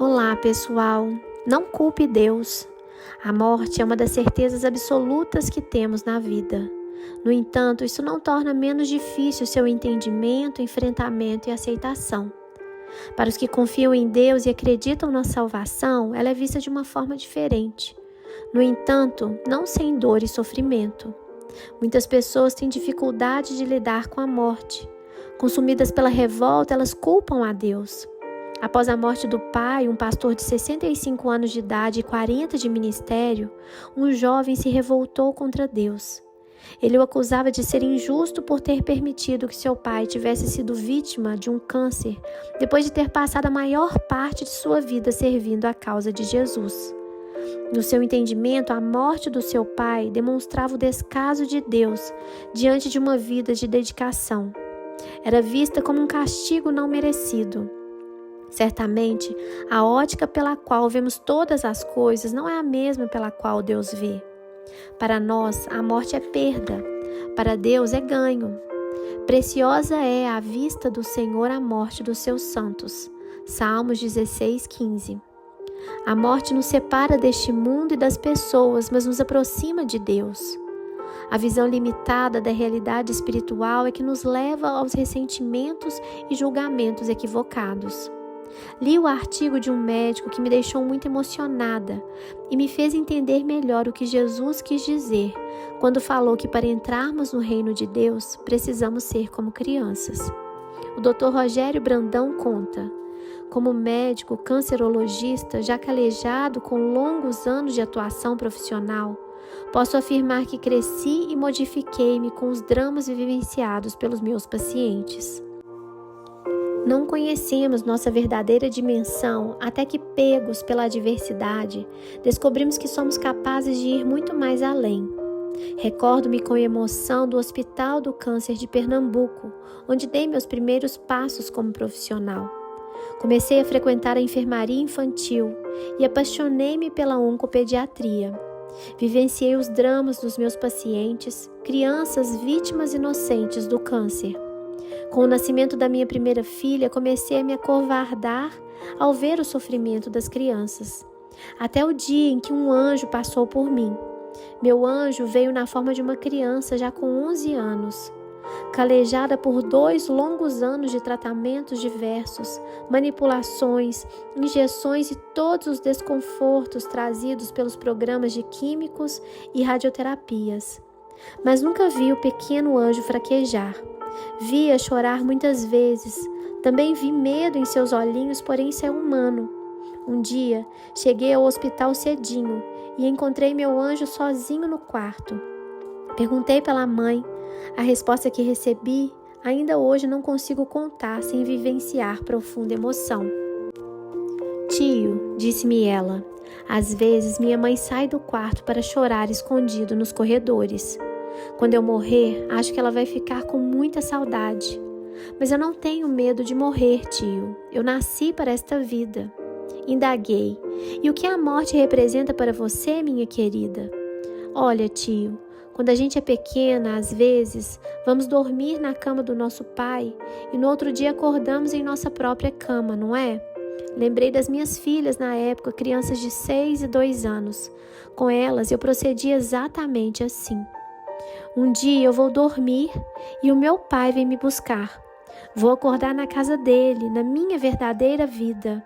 Olá, pessoal! Não culpe Deus. A morte é uma das certezas absolutas que temos na vida. No entanto, isso não torna menos difícil seu entendimento, enfrentamento e aceitação. Para os que confiam em Deus e acreditam na salvação, ela é vista de uma forma diferente. No entanto, não sem dor e sofrimento. Muitas pessoas têm dificuldade de lidar com a morte. Consumidas pela revolta, elas culpam a Deus. Após a morte do pai, um pastor de 65 anos de idade e 40 de ministério, um jovem se revoltou contra Deus. Ele o acusava de ser injusto por ter permitido que seu pai tivesse sido vítima de um câncer, depois de ter passado a maior parte de sua vida servindo à causa de Jesus. No seu entendimento, a morte do seu pai demonstrava o descaso de Deus diante de uma vida de dedicação. Era vista como um castigo não merecido. Certamente, a ótica pela qual vemos todas as coisas não é a mesma pela qual Deus vê. Para nós, a morte é perda. Para Deus, é ganho. Preciosa é à vista do Senhor a morte dos seus santos. Salmos 16:15. A morte nos separa deste mundo e das pessoas, mas nos aproxima de Deus. A visão limitada da realidade espiritual é que nos leva aos ressentimentos e julgamentos equivocados. Li o artigo de um médico que me deixou muito emocionada e me fez entender melhor o que Jesus quis dizer quando falou que para entrarmos no reino de Deus precisamos ser como crianças. O Dr. Rogério Brandão conta: como médico cancerologista já calejado com longos anos de atuação profissional, posso afirmar que cresci e modifiquei-me com os dramas vivenciados pelos meus pacientes. Não conhecemos nossa verdadeira dimensão até que, pegos pela adversidade, descobrimos que somos capazes de ir muito mais além. Recordo-me com emoção do Hospital do Câncer de Pernambuco, onde dei meus primeiros passos como profissional. Comecei a frequentar a enfermaria infantil e apaixonei-me pela oncopediatria. Vivenciei os dramas dos meus pacientes, crianças vítimas inocentes do câncer. Com o nascimento da minha primeira filha, comecei a me acovardar ao ver o sofrimento das crianças. Até o dia em que um anjo passou por mim. Meu anjo veio na forma de uma criança já com 11 anos. Calejada por 2 longos anos de tratamentos diversos, manipulações, injeções e todos os desconfortos trazidos pelos programas de químicos e radioterapias. Mas nunca vi o pequeno anjo fraquejar. Vi-a chorar muitas vezes. Também vi medo em seus olhinhos, porém isso é humano. Um dia, cheguei ao hospital cedinho e encontrei meu anjo sozinho no quarto. Perguntei pela mãe. A resposta que recebi, ainda hoje não consigo contar sem vivenciar profunda emoção. Tio, disse-me ela, às vezes minha mãe sai do quarto para chorar escondido nos corredores. Quando eu morrer, acho que ela vai ficar com muita saudade. Mas eu não tenho medo de morrer, tio. Eu nasci para esta vida. Indaguei. E o que a morte representa para você, minha querida? Olha, tio, quando a gente é pequena, às vezes, vamos dormir na cama do nosso pai e no outro dia acordamos em nossa própria cama, não é? Lembrei das minhas filhas na época, crianças de 6 e 2 anos. Com elas, eu procedi exatamente assim. Um dia eu vou dormir e o meu pai vem me buscar. Vou acordar na casa dele, na minha verdadeira vida.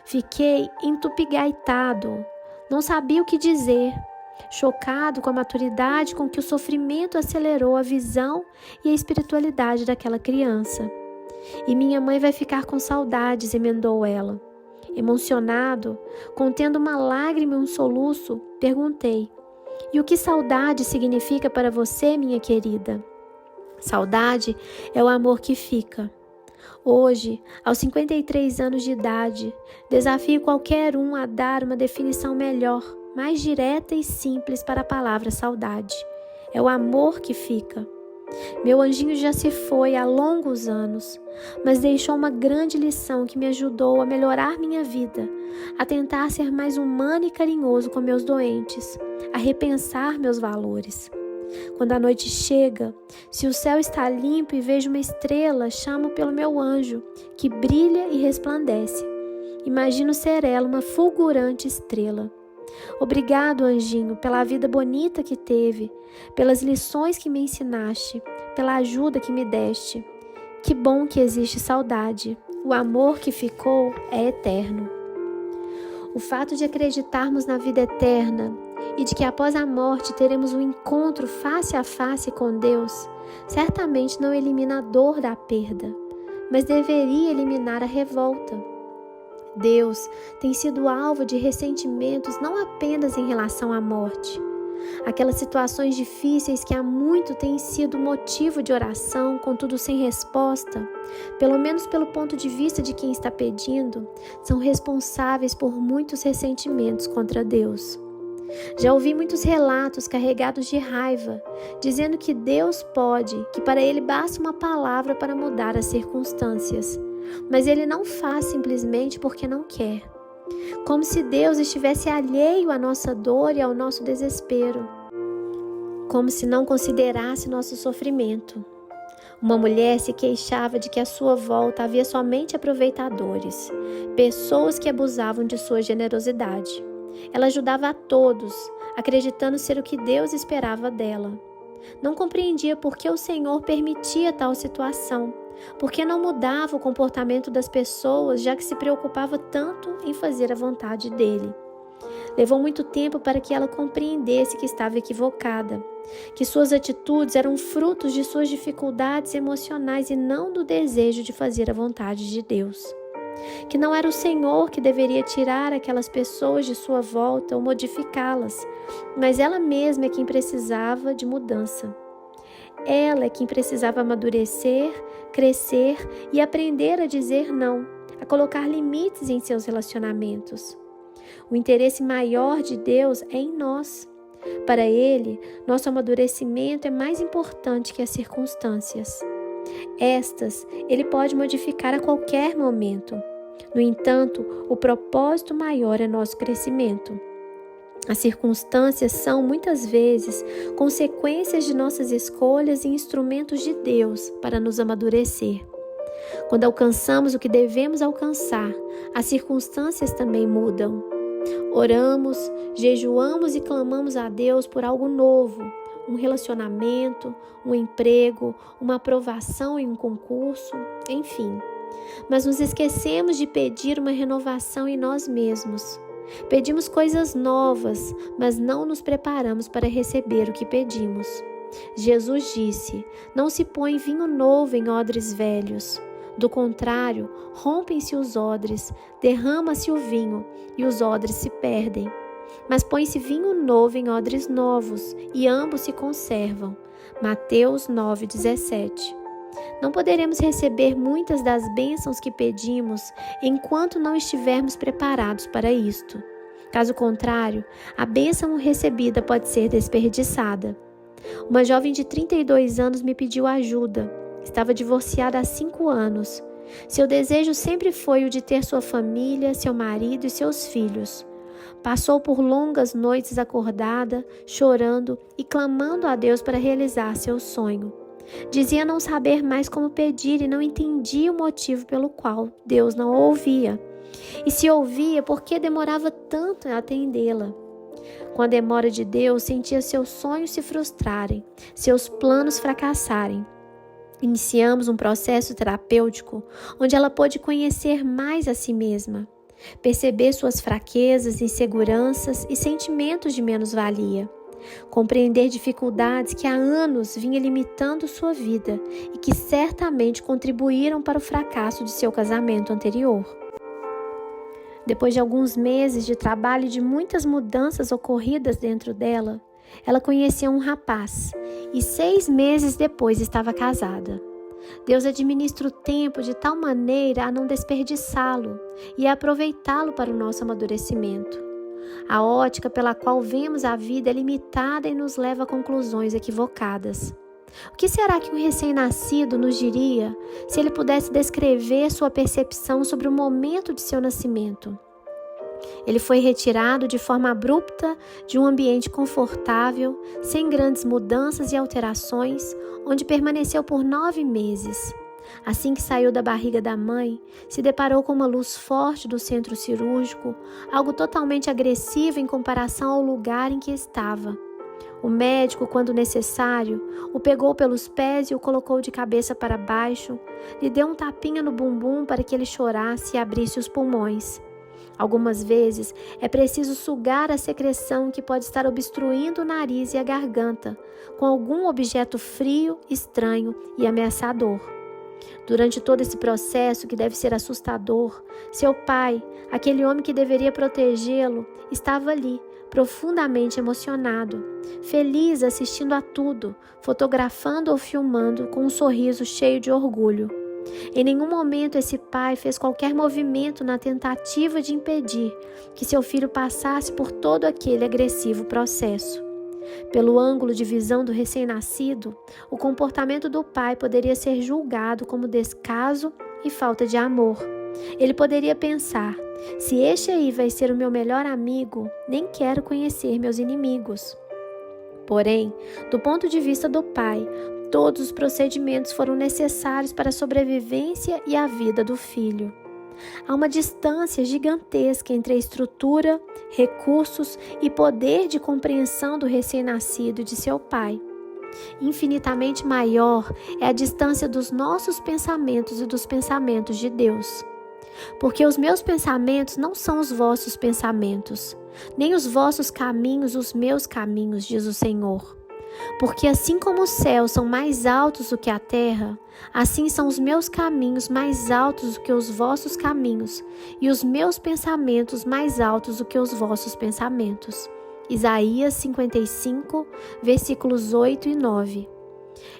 Fiquei entupigaitado, não sabia o que dizer, chocado com a maturidade com que o sofrimento acelerou a visão e a espiritualidade daquela criança. E minha mãe vai ficar com saudades, emendou ela. Emocionado, contendo uma lágrima e um soluço, perguntei: e o que saudade significa para você, minha querida? Saudade é o amor que fica. Hoje, aos 53 anos de idade, desafio qualquer um a dar uma definição melhor, mais direta e simples para a palavra saudade. É o amor que fica. Meu anjinho já se foi há longos anos, mas deixou uma grande lição que me ajudou a melhorar minha vida, a tentar ser mais humano e carinhoso com meus doentes, a repensar meus valores. Quando a noite chega, se o céu está limpo e vejo uma estrela, chamo pelo meu anjo, que brilha e resplandece. Imagino ser ela uma fulgurante estrela. Obrigado, anjinho, pela vida bonita que teve, pelas lições que me ensinaste, pela ajuda que me deste. Que bom que existe saudade. O amor que ficou é eterno. O fato de acreditarmos na vida eterna e de que após a morte teremos um encontro face a face com Deus, certamente não elimina a dor da perda, mas deveria eliminar a revolta. Deus tem sido alvo de ressentimentos não apenas em relação à morte. Aquelas situações difíceis que há muito têm sido motivo de oração, contudo sem resposta, pelo menos pelo ponto de vista de quem está pedindo, são responsáveis por muitos ressentimentos contra Deus. Já ouvi muitos relatos carregados de raiva, dizendo que Deus pode, que para Ele basta uma palavra para mudar as circunstâncias, mas Ele não faz simplesmente porque não quer. Como se Deus estivesse alheio à nossa dor e ao nosso desespero. Como se não considerasse nosso sofrimento. Uma mulher se queixava de que à sua volta havia somente aproveitadores, pessoas que abusavam de sua generosidade. Ela ajudava a todos, acreditando ser o que Deus esperava dela. Não compreendia por que o Senhor permitia tal situação, porque não mudava o comportamento das pessoas, já que se preocupava tanto em fazer a vontade dele. Levou muito tempo para que ela compreendesse que estava equivocada, que suas atitudes eram frutos de suas dificuldades emocionais e não do desejo de fazer a vontade de Deus. Que não era o Senhor que deveria tirar aquelas pessoas de sua volta ou modificá-las, mas ela mesma é quem precisava de mudança. Ela é quem precisava amadurecer, crescer e aprender a dizer não, a colocar limites em seus relacionamentos. O interesse maior de Deus é em nós. Para Ele, nosso amadurecimento é mais importante que as circunstâncias. Estas, Ele pode modificar a qualquer momento. No entanto, o propósito maior é nosso crescimento. As circunstâncias são, muitas vezes, consequências de nossas escolhas e instrumentos de Deus para nos amadurecer. Quando alcançamos o que devemos alcançar, as circunstâncias também mudam. Oramos, jejuamos e clamamos a Deus por algo novo, um relacionamento, um emprego, uma aprovação em um concurso, enfim. Mas nos esquecemos de pedir uma renovação em nós mesmos. Pedimos coisas novas, mas não nos preparamos para receber o que pedimos. Jesus disse: não se põe vinho novo em odres velhos. Do contrário, rompem-se os odres, derrama-se o vinho e os odres se perdem. Mas põe-se vinho novo em odres novos e ambos se conservam. Mateus 9,17. Não poderemos receber muitas das bênçãos que pedimos enquanto não estivermos preparados para isto. Caso contrário, a bênção recebida pode ser desperdiçada. Uma jovem de 32 anos me pediu ajuda. Estava divorciada há 5 anos. Seu desejo sempre foi o de ter sua família, seu marido e seus filhos. Passou por longas noites acordada, chorando e clamando a Deus para realizar seu sonho. Dizia não saber mais como pedir e não entendia o motivo pelo qual Deus não a ouvia. E se ouvia, por que demorava tanto em atendê-la? Com a demora de Deus, sentia seus sonhos se frustrarem, seus planos fracassarem. Iniciamos um processo terapêutico onde ela pôde conhecer mais a si mesma, perceber suas fraquezas, inseguranças e sentimentos de menos-valia. Compreender dificuldades que há anos vinha limitando sua vida e que certamente contribuíram para o fracasso de seu casamento anterior. Depois de alguns meses de trabalho e de muitas mudanças ocorridas dentro dela, ela conheceu um rapaz e 6 meses depois estava casada. Deus administra o tempo de tal maneira a não desperdiçá-lo e a aproveitá-lo para o nosso amadurecimento. A ótica pela qual vemos a vida é limitada e nos leva a conclusões equivocadas. O que será que um recém-nascido nos diria se ele pudesse descrever sua percepção sobre o momento de seu nascimento? Ele foi retirado de forma abrupta de um ambiente confortável, sem grandes mudanças e alterações, onde permaneceu por 9 meses. Assim que saiu da barriga da mãe, se deparou com uma luz forte do centro cirúrgico, algo totalmente agressivo em comparação ao lugar em que estava. O médico, quando necessário, o pegou pelos pés e o colocou de cabeça para baixo, lhe deu um tapinha no bumbum para que ele chorasse e abrisse os pulmões. Algumas vezes é preciso sugar a secreção que pode estar obstruindo o nariz e a garganta com algum objeto frio, estranho e ameaçador. Durante todo esse processo, que deve ser assustador, seu pai, aquele homem que deveria protegê-lo, estava ali, profundamente emocionado, feliz assistindo a tudo, fotografando ou filmando com um sorriso cheio de orgulho. Em nenhum momento esse pai fez qualquer movimento na tentativa de impedir que seu filho passasse por todo aquele agressivo processo. Pelo ângulo de visão do recém-nascido, o comportamento do pai poderia ser julgado como descaso e falta de amor. Ele poderia pensar: se este aí vai ser o meu melhor amigo, nem quero conhecer meus inimigos. Porém, do ponto de vista do pai, todos os procedimentos foram necessários para a sobrevivência e a vida do filho. Há uma distância gigantesca entre a estrutura, recursos e poder de compreensão do recém-nascido e de seu pai. Infinitamente maior é a distância dos nossos pensamentos e dos pensamentos de Deus. Porque os meus pensamentos não são os vossos pensamentos, nem os vossos caminhos os meus caminhos, diz o Senhor. Porque assim como os céus são mais altos do que a terra, assim são os meus caminhos mais altos do que os vossos caminhos, e os meus pensamentos mais altos do que os vossos pensamentos. Isaías 55, versículos 8 e 9.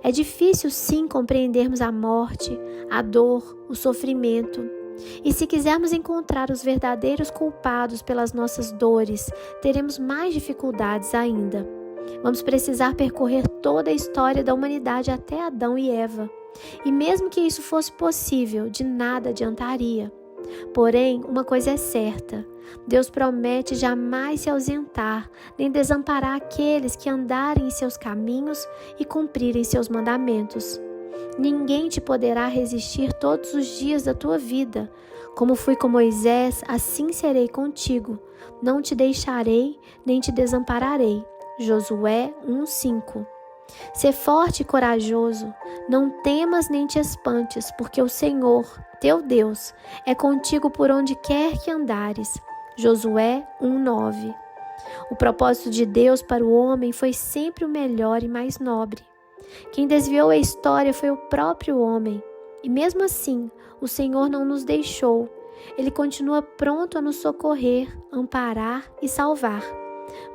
É difícil sim compreendermos a morte, a dor, o sofrimento. E se quisermos encontrar os verdadeiros culpados pelas nossas dores, teremos mais dificuldades ainda. Vamos precisar percorrer toda a história da humanidade até Adão e Eva. E mesmo que isso fosse possível, de nada adiantaria. Porém, uma coisa é certa: Deus promete jamais se ausentar, nem desamparar aqueles que andarem em seus caminhos e cumprirem seus mandamentos. Ninguém te poderá resistir todos os dias da tua vida. Como fui com Moisés, assim serei contigo. Não te deixarei, nem te desampararei. Josué 1:5. Sê forte e corajoso, não temas nem te espantes, porque o Senhor, teu Deus, é contigo por onde quer que andares. Josué 1:9. O propósito de Deus para o homem foi sempre o melhor e mais nobre. Quem desviou a história foi o próprio homem, e mesmo assim, o Senhor não nos deixou. Ele continua pronto a nos socorrer, amparar e salvar.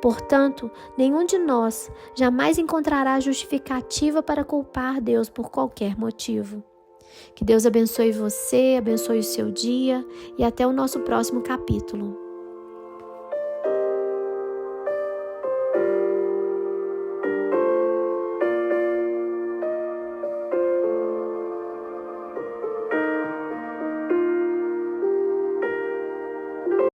Portanto, nenhum de nós jamais encontrará justificativa para culpar Deus por qualquer motivo. Que Deus abençoe você, abençoe o seu dia e até o nosso próximo capítulo.